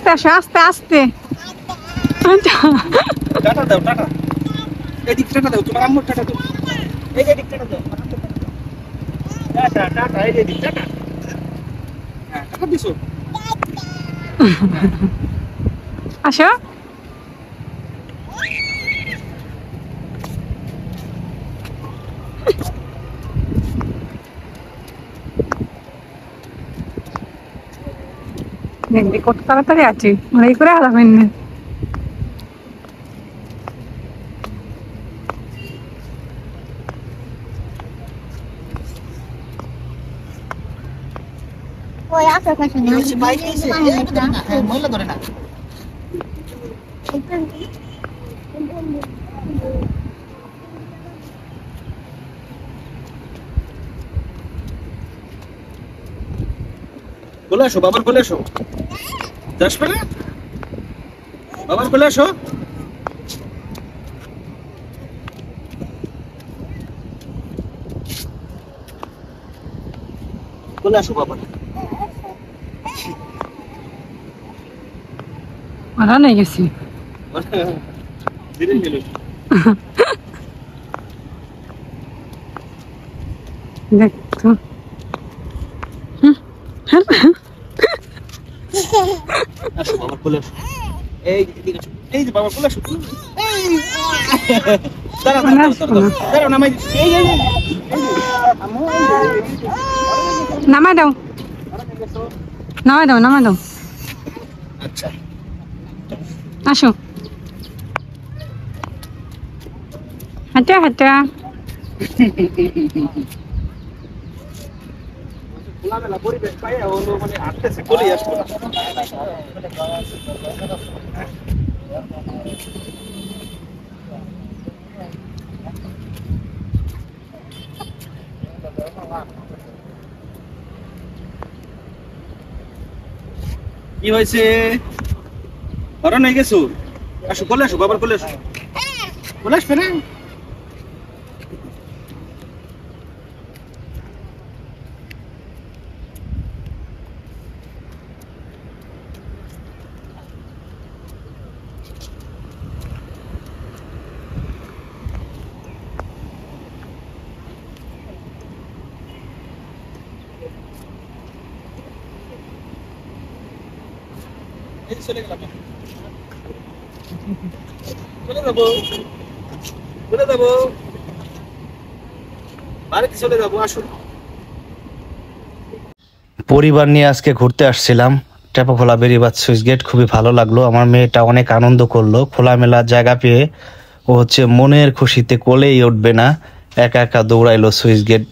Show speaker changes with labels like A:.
A: আস্তে আসো, আস্তে আস্তে।
B: টাটা দাও, টাটা। এদিক টাটা দাও, তোমার আম্মুর টাটা দাও। এই এদিক টাটা দাও। টাটা টাটা, এই এদিক টাটা। হ্যাঁ, টাটা দিছো।
A: আসো। দেখবি কত তাড়াতাড়ি আছে, এই করে হারাবেন না।
C: ওই আপনার কাছে না
B: বাইক নিছে, মহিলা ধরে না। বলে আসো, বাবার বলে আসো। যাস না বাবার বলে আসো। বলে আসো বাবা।
A: মারা নাই গেছি।
B: ধীরে গেল।
A: দেখ তো।
B: আসো বাবার বলে আসো। এই দিকে আসো। এই যে বাবার বলে আসো। দাঁড়া দাঁড়া দাঁড়া, নামাই। এই এই
A: নামাই দাও, নামাই দাও, নামাই দাও।
B: আচ্ছা,
A: আসো, হাঁটা হাঁটা।
B: খোলামেলা পরিবেশ পাইয়া হলো মানে আটতেছে, চলেই আসবো না। কি হয়েছে? বড় নাই গেছো? আসো, বলে আসো, বাবার বলে আসো। বলে আসবে না? চলে গেলাম, চলে যাবো, চলে যাবো, বাড়িতে চলে যাবো। আসুন, পরিবার নিয়ে আজকে ঘুরতে আসছিলাম টেপাখোলা বেরিবাদ সুইচ গেট। খুবই ভালো লাগলো, আমার মেয়েটা অনেক আনন্দ করলো। খোলামেলা জায়গা পেয়ে ও হচ্ছে মনের খুশিতে কোলেই উঠবে না, একা একা দৌড়াইলো সুইচ গেট